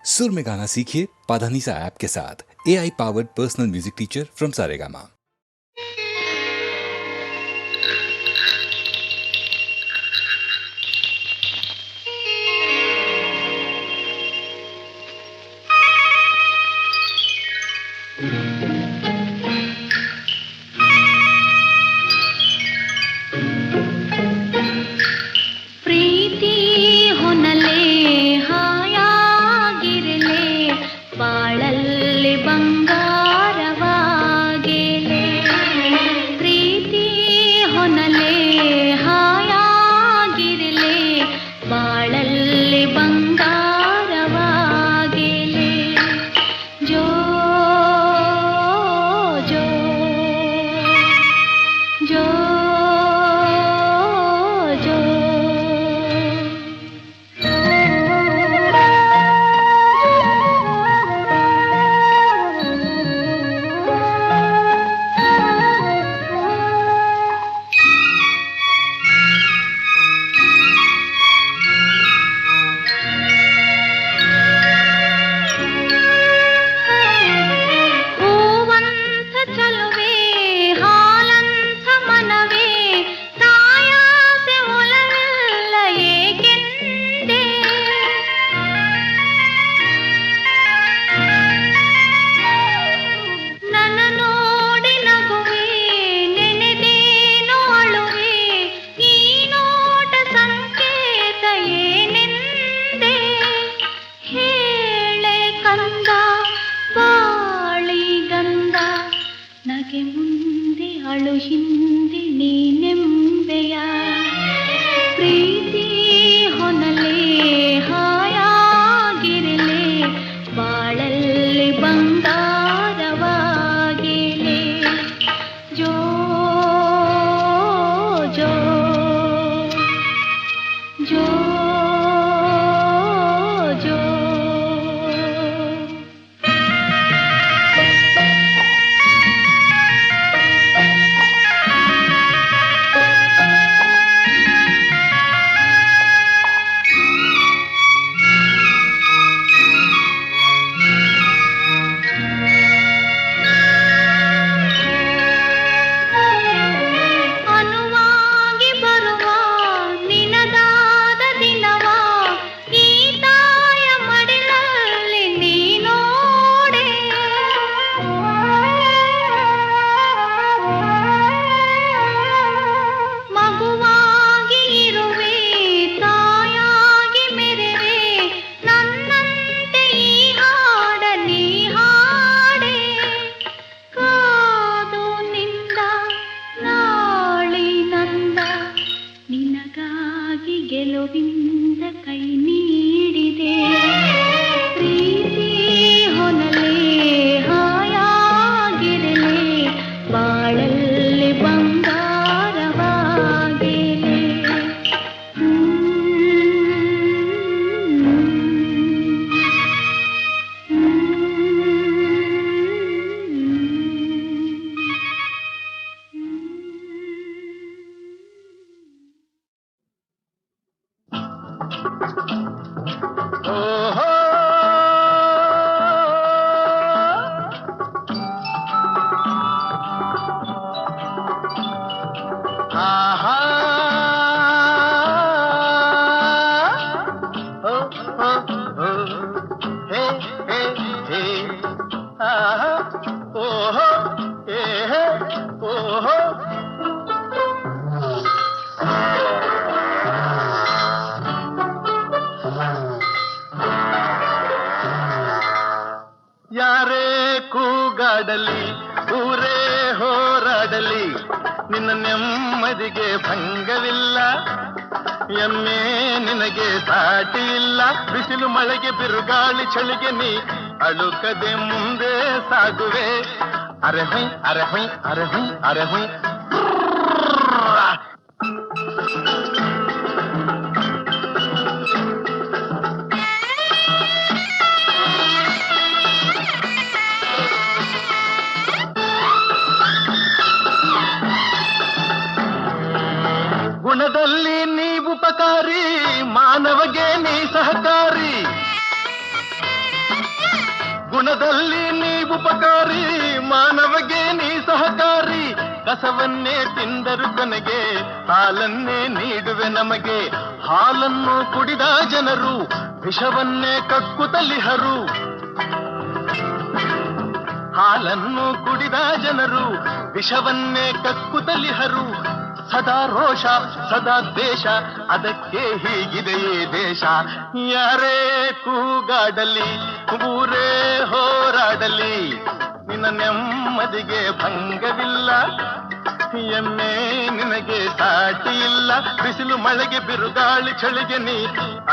सुर में गाना सीखिए पाधानीसा ऐप के साथ। AI powered personal music teacher from Saregama. ಯಾರೇ ಕೂಗಾಡಲಿ ಊರೇ ಹೋರಾಡಲಿ ನಿನ್ನ ನೆಮ್ಮದಿಗೆ ಭಂಗವಿಲ್ಲ. ಎಮ್ಮೆ ನಿನಗೆ ಸಾಟಿ ಇಲ್ಲ. ಬಿಸಿಲು ಮಳೆಗೆ ಬಿರುಗಾಳಿ ಚಳಿಗೆ ನೀ ಅಳುಕದೆ ಮುಂದೆ ಸಾಗುವೆ. ಅರೆ ಹೊಯ್ ಅರೆ ಹೊಯ್ ಅರೆ ಹೊಯ್ ಅರೆ ಹೊಯ್. ಗುಣದಲ್ಲಿ ನೀವು ಉಪಕಾರಿ, ಮಾನವಗೆ ನೀ ಸಹಕಾರಿ. ಗುಣದಲ್ಲಿ ನೀ ಉಪಕಾರಿ, ಮಾನವಗೆ ನೀ ಸಹಕಾರಿ. ಕಸವನ್ನೇ ತಿಂದರು ಕೊನೆಗೆ ಹಾಲನ್ನೇ ನೀಡುವೆ ನಮಗೆ. ಹಾಲನ್ನು ಕುಡಿದ ಜನರು ವಿಷವನ್ನೇ ಕಕ್ಕುತ್ತಲಿಹರು. ಹಾಲನ್ನು ಕುಡಿದ ಜನರು ವಿಷವನ್ನೇ ಕಕ್ಕುತ್ತಲಿಹರು. ಸದಾ ರೋಷ ಸದಾ ದ್ವೇಷ, ಅದಕ್ಕೆ ಹೀಗಿದೆಯೇ ದೇಶ. ಯಾರೇ ಕೂಗಾಡಲಿ ಊರೇ ಹೋರಾಡಲಿ, ನಿನ್ನ ನೆಮ್ಮದಿಗೆ ಭಂಗವಿಲ್ಲ. ಎಮ್ಮೆ ನಿನಗೆ ಸಾಟಿ ಇಲ್ಲ. ಬಿಸಿಲು ಮಳೆಗೆ ಬಿರುಗಾಳಿ ಚಳಿಗೆ ನೀ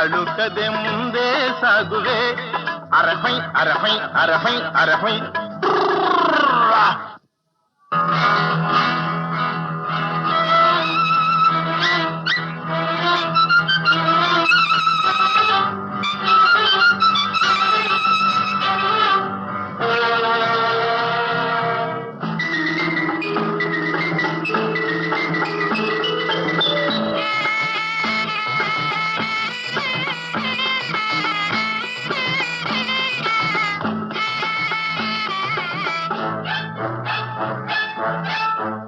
ಅಳುಕದೆ ಮುಂದೆ ಸಾಗುವೆ. ಅರಹೈ ಅರಹೈ ಅರಹೈ ಅರಹೈ.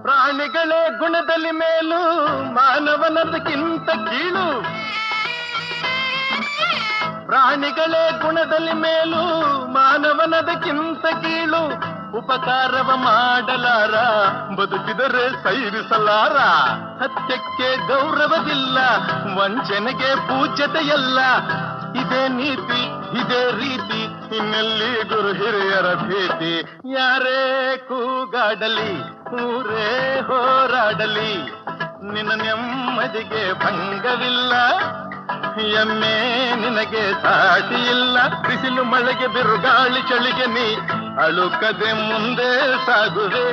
ಪ್ರಾಣಿಗಳೇ ಗುಣದಲ್ಲಿ ಮೇಲು, ಮಾನವನದಕ್ಕಿಂತ ಕೀಳು. ಪ್ರಾಣಿಗಳೇ ಗುಣದಲ್ಲಿ ಮೇಲು, ಮಾನವನದಕ್ಕಿಂತ ಕೀಳು. ಉಪಕಾರವ ಮಾಡಲಾರ, ಬದುಕಿದರೆ ಸೈರಿಸಲಾರ. ಸತ್ಯಕ್ಕೆ ಗೌರವವಿಲ್ಲ, ವಂಚನೆಗೆ ಪೂಜ್ಯತೆಯಲ್ಲ. ಇದೇ ನೀತಿ ಇದೇ ರೀತಿ, ಇನ್ನೆಲ್ಲಿ ಗುರು ಹಿರಿಯರ ಭೀತಿ. ಯಾರೇ ಕೂಗಾಡಲಿ ಊರೇ ಹೋರಾಡಲಿ, ನಿನ್ನ ನೆಮ್ಮದಿಗೆ ಭಂಗವಿಲ್ಲ. ಎಮ್ಮೆ ನಿನಗೆ ಸಾಟಿ ಇಲ್ಲ. ಬಿಸಿಲು ಮಳೆಗೆ ಬಿರುಗಾಳಿ ಚಳಿಗೆ ನೀ ಅಳುಕದೆ ಮುಂದೆ ಸಾಗುವೆ.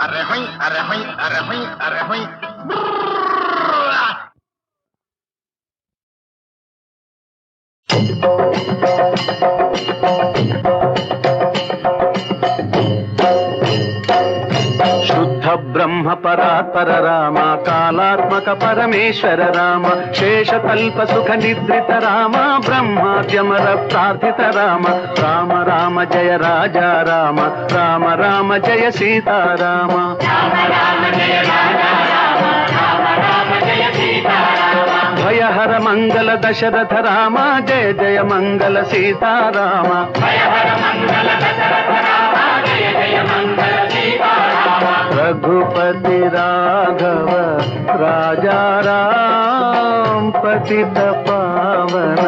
ಅರಹೈ ಅರಹೈ ಅರಹೈ ಅರಹೈ. ಶುದ್ಧ ಬ್ರಹ್ಮ ಪರಾತ್ಪರ ರಾಮ, ಕಾಲಾತ್ಮಕ ಪರಮೇಶ್ವರ ರಾಮ, ಶೇಷಕಲ್ಪ ಸುಖ ನಿದ್ರಿತ ರಾಮ, ಬ್ರಹ್ಮಾದ್ಯಮರ ಪ್ರಾರ್ಥಿತ ರಾಮ. ರಾಮ ರಾಮ ಜಯ ರಾಜ ರಾಮ, ರಾಮ ರಾಮ ಜಯ ಸೀತಾರಾಮ. ಭಯಹರ ಮಂಗಲ ದಶರಥ ರಾಮ, ಜಯ ಜಯ ಮಂಗಲ ಸೀತಾರಾಮ. रघुपति राघव राजा राम, पतित पावन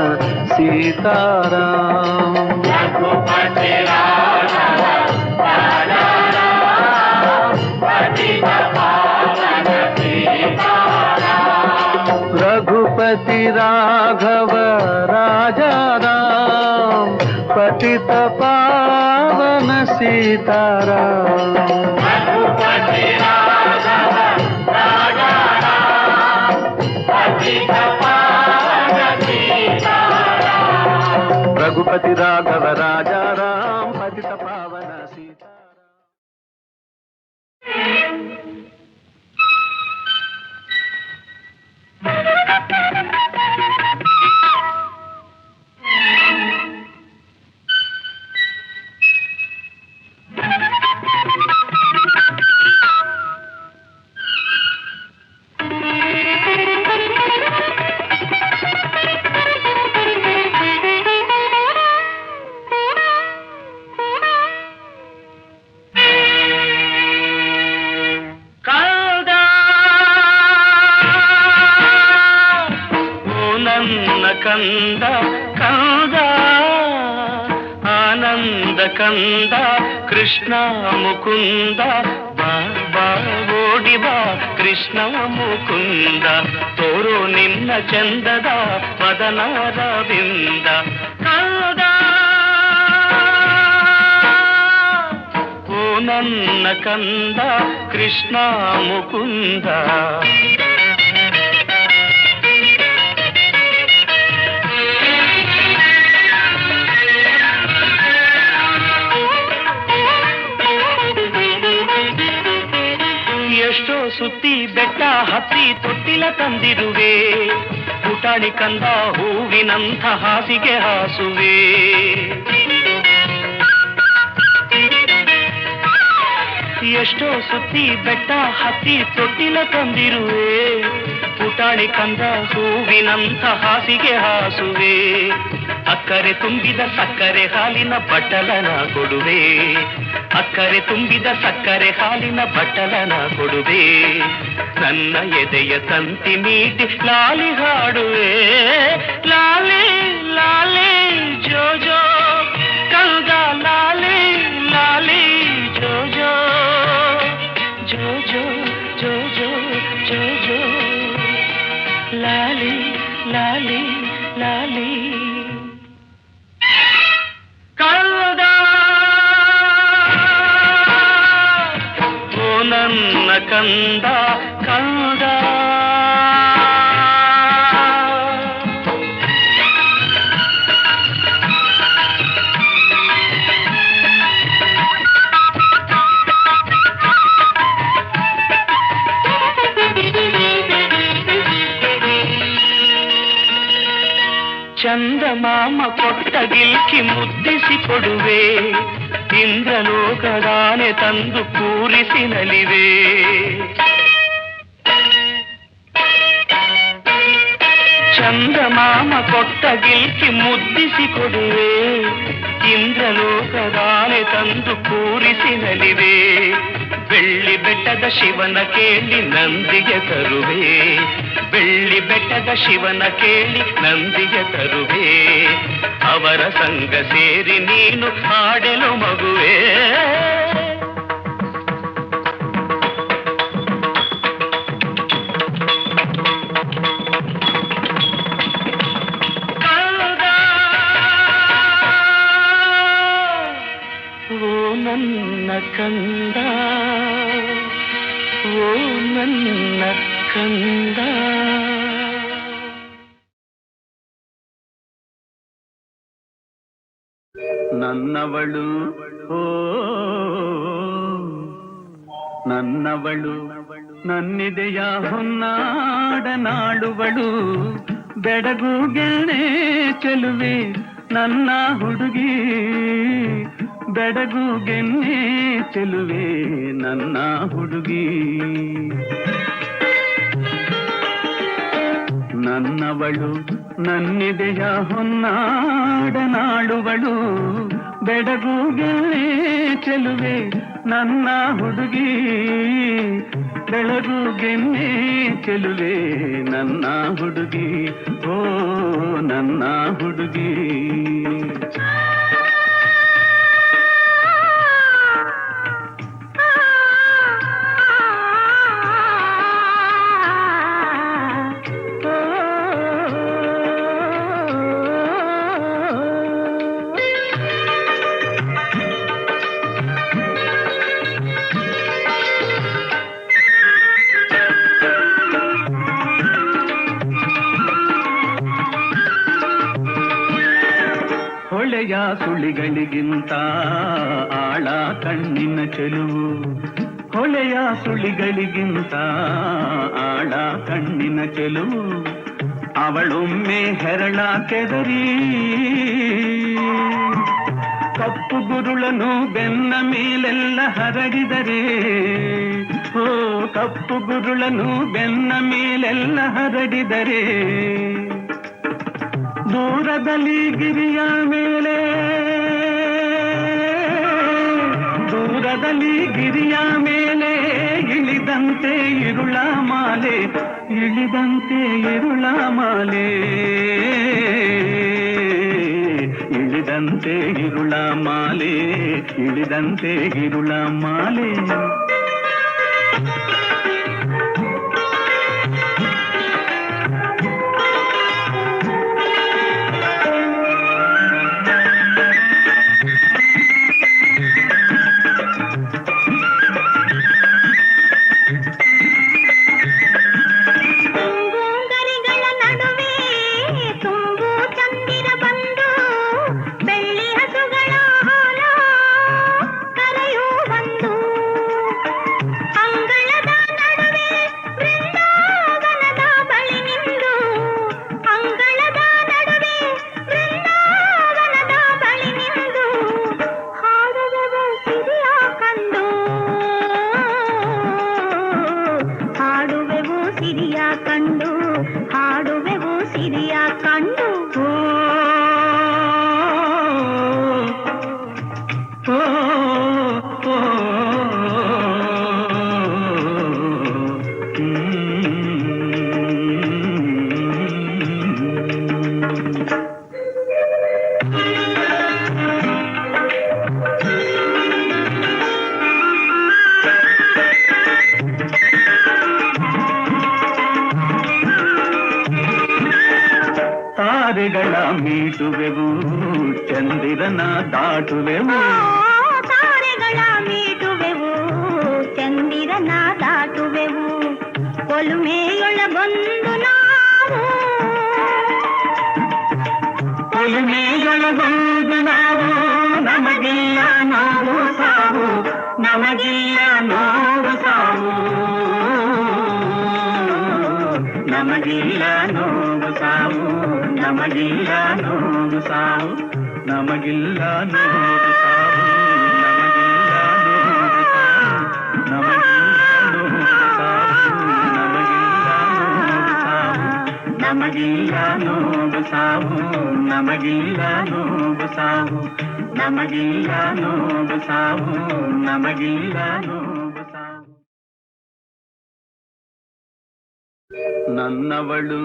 सीताराम. रघुपति राघव राजा राम, पतित पावन सीताराम. रघुपति राघव राजा राम, पतित पावन सीताराम. रघुपति राघव राजा राम, पतित पावन सीताराम. ಕಂದ ಕಂದ ಆನಂದ ಕಂದ ಕೃಷ್ಣ ಮುಕುಂದ, ಬಾ ಓಡಿ ಬಾ ಕೃಷ್ಣ ಮುಕುಂದ. ತೋರು ನಿನ್ನ ಚಂದದ ಮದನಾರವಿಂದ. ಕಂದ ಓ ನನ್ನ ಕಂದ ಕೃಷ್ಣ ಮುಕುಂದ. ಎಷ್ಟೋ ಸುತ್ತಿ ಬೆಟ್ಟ ಹತ್ತಿ ತೊಟ್ಟಿಲ ತಂದಿರುವೆ, ಪುಟಾಣಿ ಕಂದ ಹೂವಿನಂಥ ಹಾಸಿಗೆ ಹಾಸುವೆ. ಎಷ್ಟೋ ಸುತ್ತಿ ಬೆಟ್ಟ ಹತ್ತಿ ತೊಟ್ಟಿಲ ತಂದಿರುವೆ, ಪುಟಾಣಿ ಕಂದ ಹೂವಿನಂಥ ಹಾಸಿಗೆ ಹಾಸುವೆ, ಅಕ್ಕರೆ ತುಂಬಿದ ಸಕ್ಕರೆ ಹಾಲಿನ ಬಟ್ಟಲನ ಕೊಡುವೆ, ಅಕ್ಕರೆ ತುಂಬಿದ ಸಕ್ಕರೆ ಹಾಲಿನ ಬಟ್ಟಲನ ಕೊಡುವೆ, ನನ್ನ ಎದೆಯ ತಂತಿ ಮೀಟಿ ಲಾಲಿ ಹಾಡುವೆ, ಲಾಲಿ ಲಾಲಿ ಜೋ ಜೋ ಕಂದ ಲಾಲಿ ಲಾಲಿ ಜೋ ಜೋ ಜೋ ಜೋ ಜೋ ಜೋ ಜೋ ಜೋ ಲಾಲಿ ಲಾಲಿ ಲಾಲಿ ಕಂದ ಓ ನನ್ನ ಕಂದ ಕಂದ ಚಂದಮಾಮ ಕೊಟ್ಟ ಗಿಲ್ಕಿ ಮುದ್ದಿಸಿ ಕೊಡುವೆ, ಇಂದ್ರಲೋಕದಾನೆ ತಂದು ಕೂರಿಸಿ ನಲಿವೆ, ಚಂದಮಾಮ ಕೊಟ್ಟ ಗಿಲ್ಕಿ ಮುದ್ದಿಸಿ ಕೊಡುವೆ, ಇಂದ್ರಲೋಕದಾನೆ ತಂದು ಕೂರಿಸಿ ನಲಿವೆ, ಬೆಳ್ಳಿ ಬೆಟ್ಟದ ಶಿವನ ಕೇಳಿ ನಂದಿಗೆ ತರುವೆ, ಬೆಳ್ಳಿ ಬೆಟ್ಟದ ಶಿವನ ಕೇಳಿ ನಂದಿಗೆ ತರುವೆ, ಅವರ ಸಂಗ ಸೇರಿ ನೀನು ಹಾಡೆಲು ಮಗುವೆ, ನನ್ನ ಕಂದ ಓ ನನ್ನ ಕಂದ. ನನ್ನವಳು ಓ ನನ್ನವಳು ನನ್ನಿದೆಯ ಹೊನ್ನಾಡನಾಡುವಳು, ಬೆಡಗು ಗೆಣೆ ಚೆಲುವೆ ನನ್ನ ಹುಡುಗಿ, ಬೆಡಗು ಗೆನ್ನೆ ಚೆಲುವೆ ನನ್ನ ಹುಡುಗಿ, ನನ್ನವಳು ನನ್ನಿದೆಯ ಹೊನ್ನಾಡನಾಡುವಳು, ಬೆಡಗು ಗೆನ್ನೆ ಚೆಲುವೆ ನನ್ನ ಹುಡುಗಿ, ಬೆಳಗು ಗೆನ್ನೆ ಚೆಲುವೆ ನನ್ನ ಹುಡುಗಿ, ಓ ನನ್ನ ಹುಡುಗಿ. ಹೊಳೆಯ ಸುಳಿಗಳಿಗಿಂತ ಆಳ ಕಣ್ಣಿನ ಚೆಲುವು, ಹೊಳೆಯ ಸುಳಿಗಳಿಗಿಂತ ಆಳ ಕಣ್ಣಿನ ಚೆಲುವು, ಅವಳೊಮ್ಮೆ ಹೆರಳ ಕೆದರಿ ಕಪ್ಪು ಗುರುಳನು ಬೆನ್ನ ಮೇಲೆಲ್ಲ ಹರಡಿದರೆ, ಓ ಕಪ್ಪು ಗುರುಳನು ಬೆನ್ನ ಮೇಲೆಲ್ಲ ಹರಡಿದರೆ, ದೂರದಲ್ಲಿ ಗಿರಿಯ ಮೇಲೆ ದೂರದಲ್ಲಿ ಗಿರಿಯ ಮೇಲೆ ಇಳಿದಂತೆ ಇರುಳ ಮಾಲೆ, ಇಳಿದಂತೆ ಇರುಳ ಮಾಲೆ, ಇಳಿದಂತೆ ಇರುಳ ಮಾಲೆ, ಇಳಿದಂತೆ ಇರುಳ ಮಾಲೆ. ಮೀಟುವೆವು ಚಂದಿರನ ದಾಟುವೆವು ತಾರೆಗಳ ಮೀಟುವೆವು ಚಂದಿರನ ದಾಟುವೆವು ಒಲುಮೆಯೊಳಗೊಂದು ನಾವು ಒಲುಮೆಯೊಳಗೊಂದು ನಾವು ನಮಗಿಲ್ಲ ನೋವು ಸಾವು ನಮಗಿಲ್ಲ ನೋವು ಸಾವು ನಮಗಿಲ್ಲ ನೋವು ಸಾವು ನಮಗಿಲ್ಲ ನೋವು ಸಾವು ನಮಗಿಲ್ಲ ನೋವು ಸಾವು ನಮಗಿಲ್ಲ ನೋವು ಸಾವು ನಮಗಿಲ್ಲ ನೋವು ಸಾವು ನಮಗಿಲ್ಲ ನೋವು ಸಾವು ನಮಗಿಲ್ಲ ನೋವು ಸಾವು ನನ್ನವಳು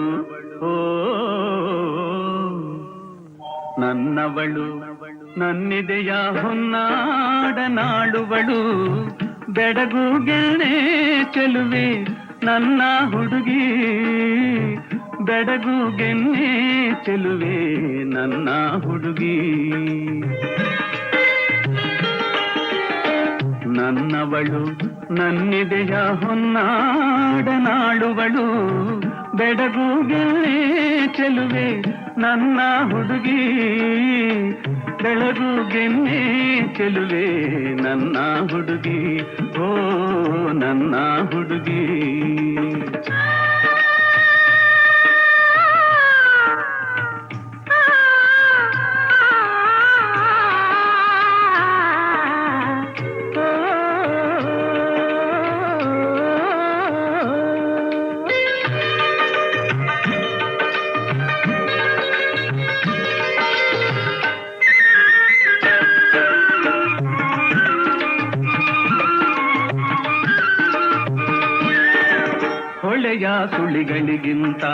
ಓ ನನ್ನವಳು ನನ್ನಿದೆಯ ಹೊನ್ನಾಡನಾಡುವಳು ಬೆಡಗುಗೆನೆ ಚೆಲುವೆ ನನ್ನ ಹುಡುಗಿ ಬೆಡಗುಗೆನ್ನೆ ಚೆಲುವೆ ನನ್ನ ಹುಡುಗಿ ನನ್ನವಳು ನನ್ನಿದೆಯ ಹೊನ್ನಾಡನಾಡುವಳು ಬೆಡಗುಗೆನ್ನೆ ಚೆಲುವೆ ನನ್ನ ಹುಡುಗಿ ಬೆಳಗುಗೆನ್ನೆ ಚೆಲುವೆ ನನ್ನ ಹುಡುಗಿ ಓ ನನ್ನ ಹುಡುಗಿ ಹೊಳೆಯ ಸುಳಿಗಳಿಗಿಂತ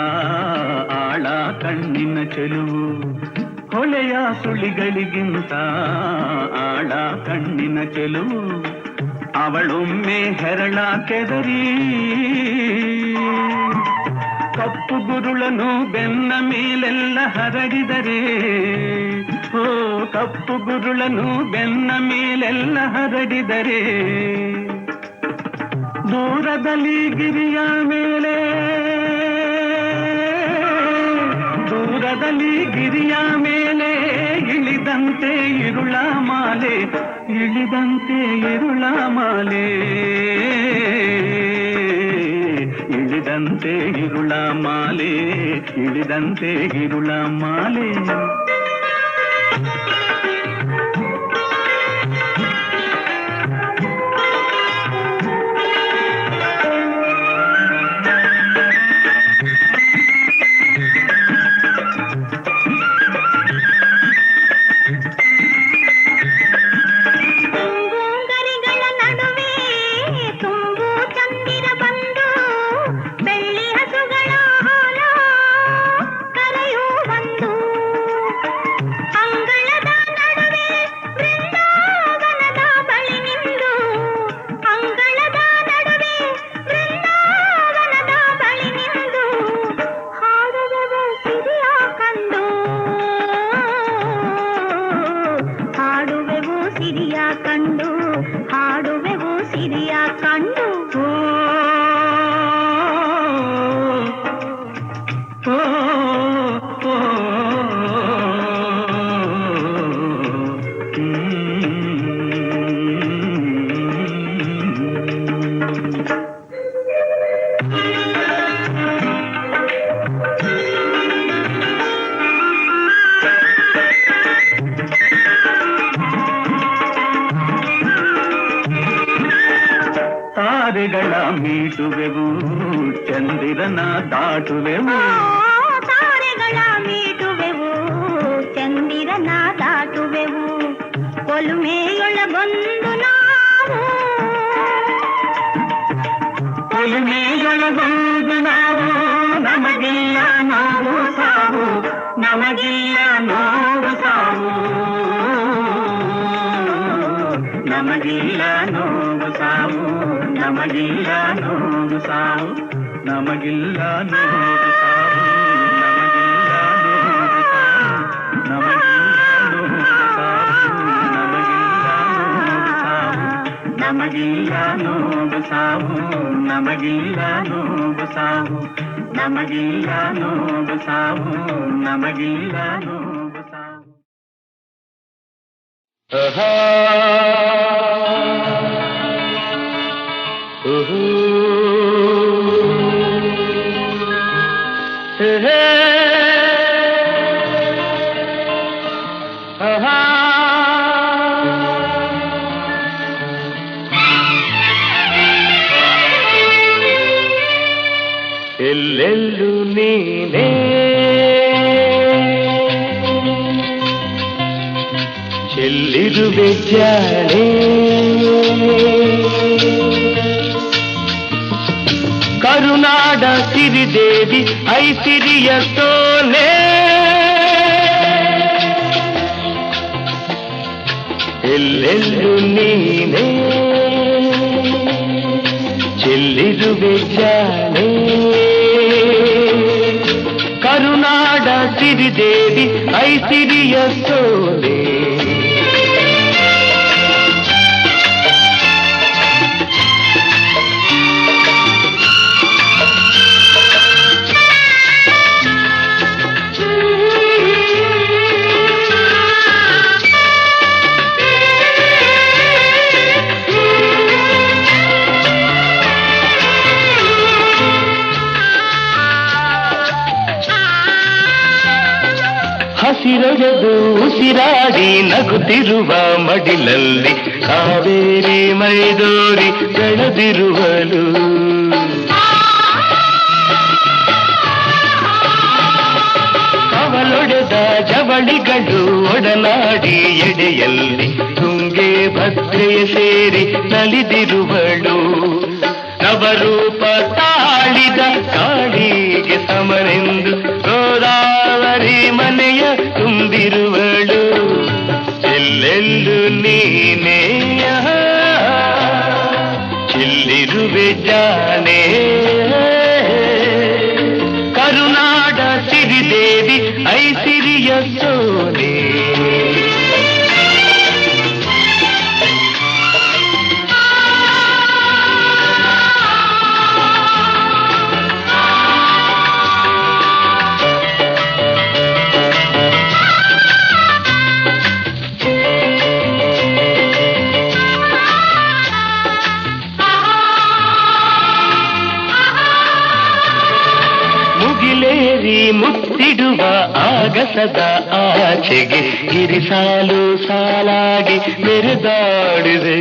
ಆಳ ಕಣ್ಣಿನ ಚೆಲುವು ಹೊಳೆಯ ಸುಳಿಗಳಿಗಿಂತ ಆಳ ಕಣ್ಣಿನ ಚೆಲುವು ಅವಳೊಮ್ಮೆ ಹೆರಳ ಕೆದರಿ ಕಪ್ಪು ಗುರುಳನು ಬೆನ್ನ ಮೇಲೆಲ್ಲ ಹರಡಿದರೆ ಓ ಕಪ್ಪು ಗುರುಳನು ಬೆನ್ನ ಮೇಲೆಲ್ಲ ಹರಡಿದರೆ ದೂರದಲ್ಲಿ ಗಿರಿಯ ಮೇಲೆ ದೂರದಲ್ಲಿ ಗಿರಿಯ ಮೇಲೆ ಇಳಿದಂತೆ ಇರುಳ ಮಾಲೆ ಇಳಿದಂತೆ ಇರುಳ ಮಾಲೆ ಇಳಿದಂತೆ ಇರುಳ ಮಾಲೆ ಇಳಿದಂತೆ ಇರುಳ ಮಾಲೆ ತಾರೆಗಳ ಮೀಟುವೆವು ಚಂದಿರನ ದಾಟುವೆವು ತಾರೆಗಳ ಮೀಟುವೆವು ಚಂದಿರನ ದಾಟುವೆವು ಒಲುಮೆಯೊಳಗೊಂದು ನಾವು ಒಲುಮೆಯೊಳಗೊಂದು ನಾವು ನಮಗಿಲ್ಲ ನೋವು ಸಾವು ನಮಗಿಲ್ಲ ನೋವು ಸಾವು ನಮಗಿಲ್ಲ ನೋವು ಸಾವು ನಮಗಿಲ್ಲ ನೋವು ಸಾವು ನಮಗಿಲ್ಲ ನೋವು ಸಾವು ನಮಗಿಲ್ಲ ನೋವು ಸಾವು ನಮಗಿಲ್ಲ ನೋವು ಸಾವು, ನಮಗಿಲ್ಲ ನೋವು ಸಾವು, ನಮಗಿಲ್ಲ ನೋವು ಸಾವು, ನಮಗಿಲ್ಲ ನೋವು ಸಾವು. ಎಲ್ಲೆಲ್ಲೂ ನೀನೇ ಚೆಲ್ಲಿರುವೆ ಜಾಣೆ, ಕರುನಾಡ ಸಿರಿದೇವಿ ಐಸಿರಿಯ ಸೋಲೆ, ಎಲ್ಲೆಲ್ಲೂ ನೀನೇ ಚೆಲ್ಲಿರುವೆ ಜಾಣೆ, ಕರುನಾಡ ಸಿರಿದೇವಿ ಐಸಿರಿಯ ಸೋಲೆ. ಹಸಿರೊಡೆದು ಉಸಿರಾಡಿ ನಗುತ್ತಿರುವ ಮಡಿಲಲ್ಲಿ ಕಾವೇರಿ ಮೈದೋರಿ ಬೆಳೆದಿರುವಳು, ಅವಳೊಡೆದ ಜವಳಿಗಳು ಒಡನಾಡಿ ಎಡೆಯಲ್ಲಿ ತುಂಗೆ ಭದ್ರೆಯ ಸೇರಿ ನಲಿದಿರುವಳು, ನವರೂಪ ತಾಳಿದ ಕಾಳಿಗೆ ಸಮನೆಂದು ಗೋದಾವರಿ ಮನೆಯ ತುಂಬಿರುವಳು, ಎಲ್ಲೆಲ್ಲೂ ನೀನೇ ಚೆಲ್ಲಿರುವೆ ಜಾಣೆ, ಕರುನಾಡ ಸಿರಿದೇವಿ ಐಸಿರಿಯ ಸೋಲೆ. ಮುಗಿಲೇರಿ ಮುತ್ತಿಡುವ ಆಗಸದ ಆಚೆಗೆ ಗಿರಿಸಾಲು ಸಾಲಾಗಿ ಮೆರೆದಾಡಿದೆ,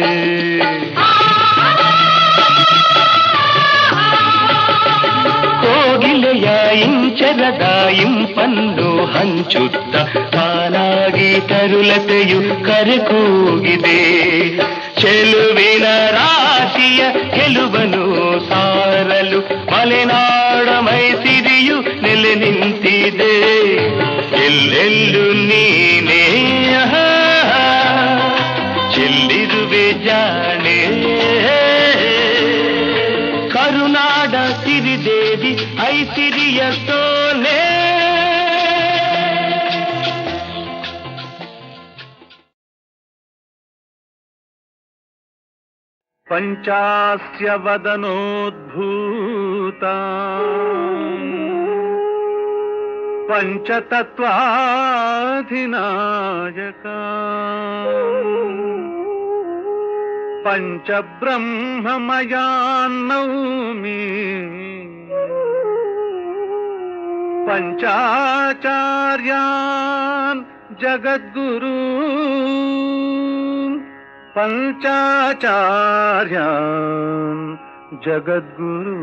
ಕೋಗಿಲೆಯ ಇಂಚರದ ಇಂಪನ್ನು ಹಂಚುತ್ತ ಪಾಲಾಗಿ ತರುಲತೆಯು ಕರೆಕೂಗಿದೆ, ಚೆಲುವಿನ ರಾಶಿಯ ಗೆಲುವನು ಸಾರಲು ಮಲೆನಾಡ ಮೈಸಿರಿಯು ನೆಲೆ ನಿಂತಿದೆ, ಎಲ್ಲೆಲ್ಲೂ ನೀನೇ ಚೆಲ್ಲಿರುವೆ ಜಾಣೆ, ಕರುನಾಡ ಸಿರಿದೇವಿ ಐಸಿರಿಯ ಸೋಲೆ. ಪಂಚಾಸ್ಯ ವದನೋದ್ಭೂತ ಪಂಚತತ್ವಾಧಿನಾಯಕ ಪಂಚಬ್ರಹ್ಮಮಯಾನ್ನೌಮಿ ಪಂಚಾಚಾರ್ಯಾನ್ ಜಗದ್ಗುರು ಪಂಚಾಚಾರ್ಯಾನ್ ಜಗದ್ಗುರು.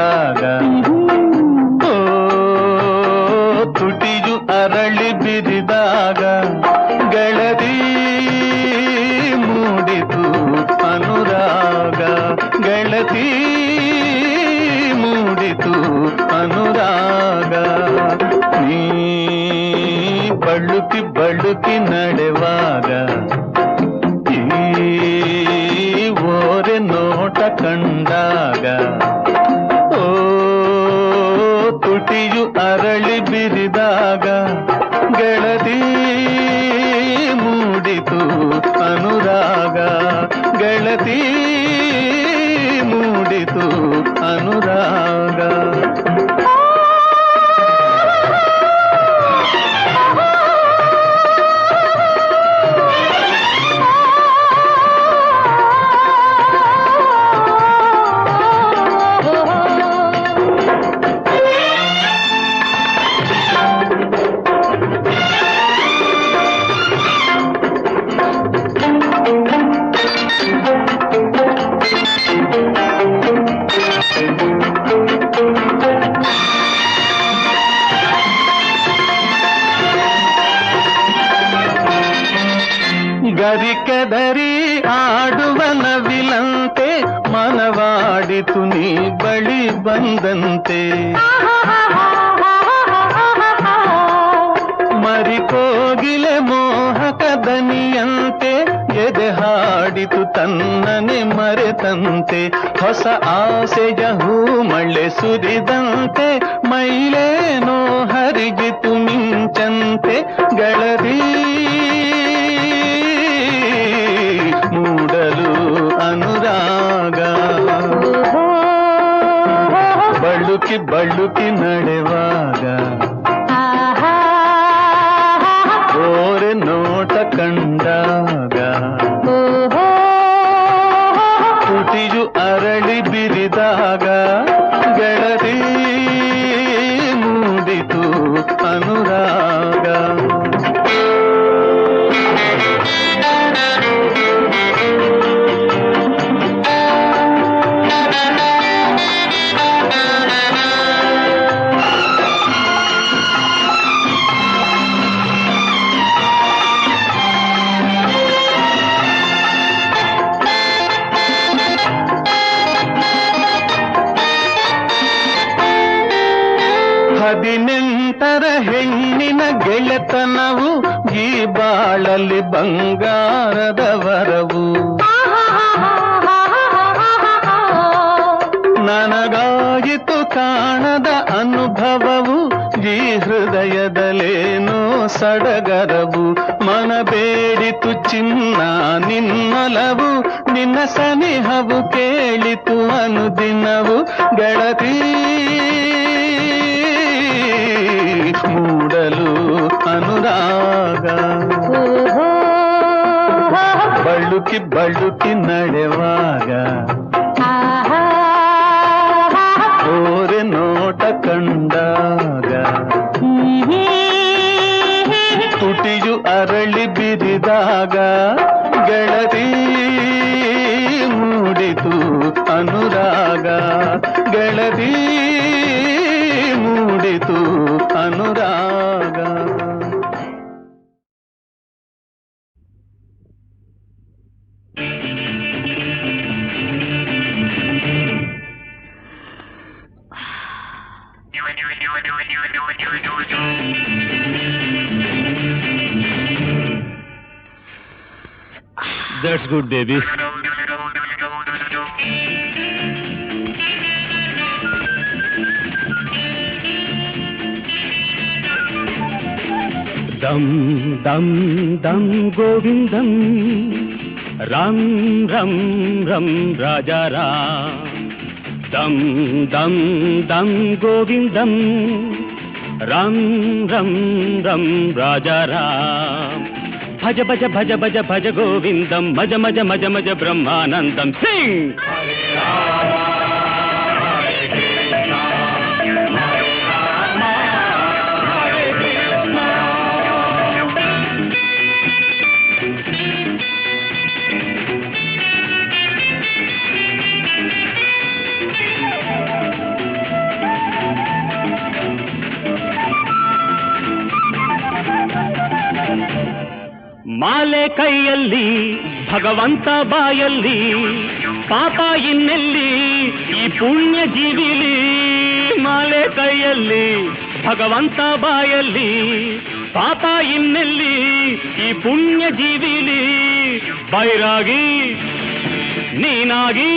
ಕಂಡಾಗ ಓ ತುಟಿಯು ಅರಳಿ ಬಿರಿದಾಗ ಗೆಳತಿ ಮೂಡಿತು ಅನುರಾಗ ಗೆಳತಿ ಮೂಡಿತು ಅನುರಾಗ ನೀ ಬಳುಕಿ ಬಳುಕಿ ನಡೆವಾಗ ಈ ಓರೆ ನೋಟ ಕಂಡಾಗ ಓ ತುಟಿಯು ಅರಳಿ ಬಿರಿದಾಗ ಗೆಳತಿ ಮೂಡಿತು ಅನುರಾಗ ಗೆಳತಿ ಮೂಡಿತು ಅನುರಾಗ ಗರಿಕೆದರಿ ಆಡುವ ನವಿಲಂತೆ ಮನವಾಡಿತು ನೀ ಬಳಿ ಬಂದಂತೆ ಮರಿಕೋಗಿಲೆ ಮೋಹಕ ದನಿಯಂತೆ ಎದೆ ಹಾಡಿತು ತನ್ನನೆ ಮರೆತಂತೆ ಹೊಸ ಆಸೆಯ ಹೂ ಮಳೆ ಸುರಿದಂತೆ ಮೈಲೇನೋ ಹರಿಜಿತು ಮಿಂಚಂತೆ ಗೆಳತಿ ಮೂಡಲು ಅನುರಾಗ ಬಳುಕಿ ಬಳುಕಿ ನಡೆವಾಗ ಓರೆ ನೋಟ ಕಂಡಾಗ ತುಟಿಯು ಅರಳಿ ಬಿರಿದಾಗ ಗೆಳತಿ ಮೂಡಿತು ಅನುರಾಗ ಹದಿನೆಂಟರ ಹೆಣ್ಣಿನ ಗೆಳೆತನವು ಈ ಬಾಳಲ್ಲಿ ಬಂಗಾರದ ವರವು ನನಗಾಯಿತು ಕಾಣದ ಅನುಭವವು ಈ ಹೃದಯದಲ್ಲೇನೋ ಸಡಗರವು ಮನ ಬೇಡಿತು ಚಿನ್ನ ನಿನ್ನಲವು ನಿನ್ನ ಸನಿಹವು ಕೇಳಿತು ಅನುದಿನವು ಗೆಳತಿ ಮೂಡಲು ಅನುರಾಗ ಬಳುಕಿ ಬಳುಕಿ ನಡೆವಾಗ ಓರೆ ನೋಟ ಕಂಡಾಗ ತುಟಿಯು ಅರಳಿ ಬಿರಿದಾಗ ಗೆಳತಿ ಮೂಡಿತು ಅನುರಾಗ ಗೆಳತಿ ಮೂಡಿತು ಅನುರಾಗ That's good, baby. Dum dum dum Govindam Ram Ram Ram Raja Ram Dum dum dum Govindam Ram Ram Ram Raja Ram Bhaja bhaja bhaja bhaja bhaja Govindam Maja maja maja maja Brahmanandam Sing ಮಾಲೆ ಕೈಯಲ್ಲಿ ಭಗವಂತ ಬಾಯಲ್ಲಿ ಪಾಪ ಇನ್ನೆಲ್ಲಿ ಈ ಪುಣ್ಯ ಜೀವಿಲಿ. ಮಾಲೆ ಕೈಯಲ್ಲಿ ಭಗವಂತ ಬಾಯಲ್ಲಿ ಪಾಪ ಇನ್ನೆಲ್ಲಿ ಈ ಪುಣ್ಯ ಜೀವಿಲಿ. ಬೈರಾಗಿ ನೀನಾಗಿ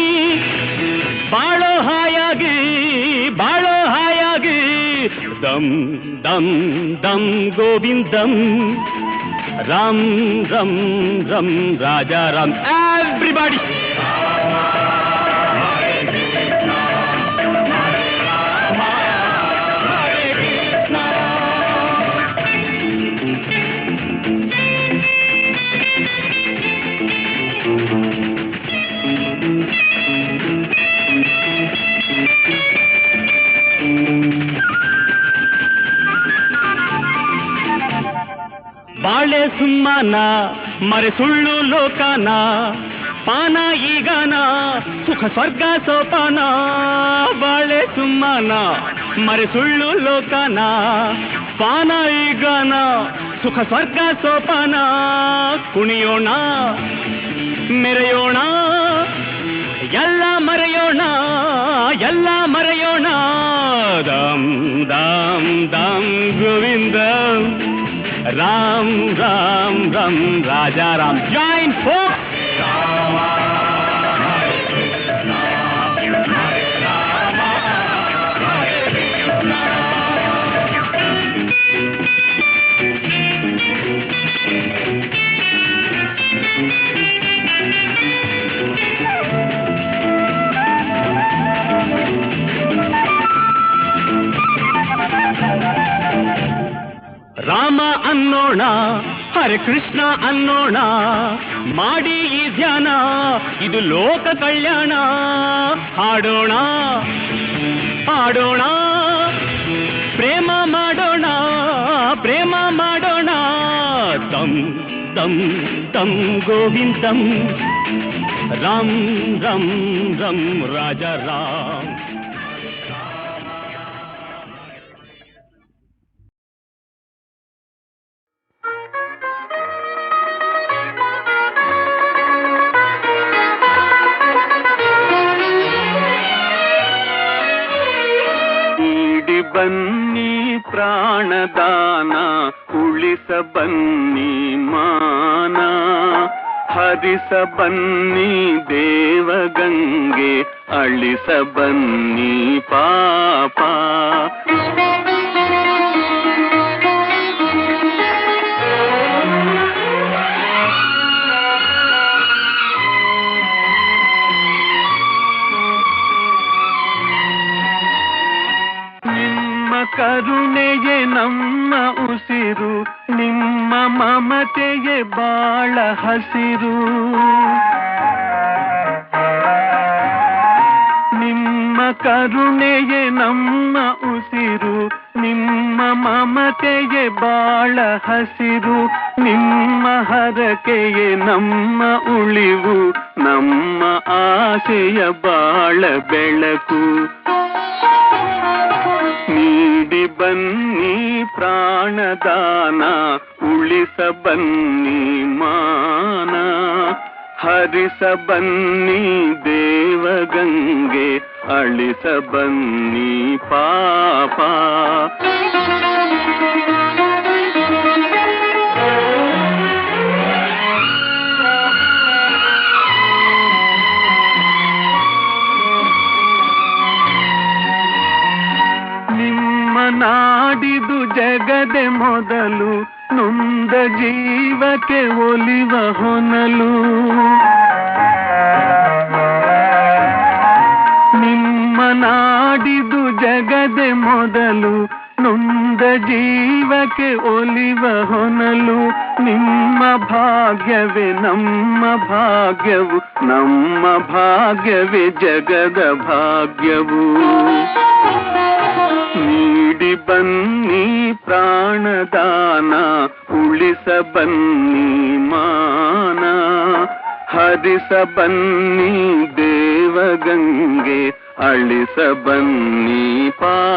ಬಾಳೋ ಹಾಯಾಗಿ ಬಾಳೋ ಹಾಯಾಗಿ. ದಮ್ ದಮ್ ದಮ್ ಗೋವಿಂದಂ ರಾಮ್ ರಮ್ ರಮ್ ರಾಜಾ ರಾಮ್. ಎವ್ರಿಬಾಡಿ ಬಾಳೆ ಸುಮ್ಮನ ಮರೆ ಸುಳ್ಳು ಲೋಕನ ಪಾನ ಈಗನ ಸುಖ ಸ್ವರ್ಗ ಸೋಪಾನ. ಬಾಳೆ ಸುಮ್ಮನ ಮರೆ ಸುಳ್ಳು ಲೋಕನ ಪಾನ ಈಗನ ಸುಖ ಸ್ವರ್ಗ ಸೋಪಾನ. ಕುಣಿಯೋಣ ಮೆರೆಯೋಣ ಎಲ್ಲ ಮರೆಯೋಣ ಎಲ್ಲ ಮರೆಯೋಣ. ದಮ್ ದಮ್ ದಮ್ ಗೋವಿಂದ ರಾಮ್ ರಾಮ್ ರಾಮ್ ರಾಜಾ ರಾಮ್. ಜಾಯಿನ್ ಫೋಕ್ ರಾಮ ಅನ್ನೋಣ ಹರೇ ಕೃಷ್ಣ ಅನ್ನೋಣ ಮಾಡಿ ಈ ಧ್ಯಾನ ಇದು ಲೋಕ ಕಲ್ಯಾಣ. ಹಾಡೋಣ ಹಾಡೋಣ ಪ್ರೇಮ ಮಾಡೋಣ ಪ್ರೇಮ ಮಾಡೋಣ. ತಮ್ ತಮ್ ತಮ್ ಗೋವಿಂದಂ ರಾಮ್ ರಮ್ ರಮ್ ರಾಜಾ ರಾಮ್. ಬನ್ನಿ ಪ್ರಾಣದಾನ ಉಳಿಸ ಬನ್ನಿ ಮಾನ. ಹರಿಸ ಬನ್ನಿ ದೇವಗಂಗೆ ಅಳಿಸ ಬನ್ನಿ ಪಾಪ. ಕರುಣೆಯೇ ನಮ್ಮ ಉಸಿರು ನಿಮ್ಮ ಮಮತೆಯೇ ಬಾಳ ಹಸಿರು. ನಿಮ್ಮ ಕರುಣೆಯೇ ನಮ್ಮ ಉಸಿರು ನಿಮ್ಮ ಮಮತೆಯೇ ಬಾಳ ಹಸಿರು. ನಿಮ್ಮ ಹರಕೆಯೇ ನಮ್ಮ ಉಳಿವು ನಮ್ಮ ಆಸೆಯ ಬಾಳ ಬೆಳಕು. ನೀಡಿ ಬನ್ನಿ ಪ್ರಾಣದಾನ ಉಳಿಸ ಬನ್ನಿ ಮಾನ. ಹರಿಸ ಬನ್ನಿ ದೇವಗಂಗೆ ಅಳಿಸ ಬನ್ನಿ ಪಾಪ. ನಾಡಿದು ಜಗದೆ ಮೊದಲು ನೊಂದ ಜೀವಕ್ಕೆ ಒಲಿವ ಹೊನಲು. ನಿಮ್ಮ ನಾಡಿದು ಜಗದೆ ಮೊದಲು ನೊಂದ ಜೀವಕ್ಕೆ ಒಲಿವ ಹೊನಲು. ನಿಮ್ಮ ಭಾಗ್ಯವೇ ನಮ್ಮ ಭಾಗ್ಯವು ನಮ್ಮ ಭಾಗ್ಯವೇ ಜಗದ ಭಾಗ್ಯವು. ನೀಡಿ ಬನ್ನಿ ಪ್ರಾಣದಾನ ಉಳಿಸ ಬನ್ನಿ ಮಾನ. ಹರಿಸ ಬನ್ನಿ ದೇವಗಂಗೆ ಅಳಿಸ ಬನ್ನಿ ಪಾಪ.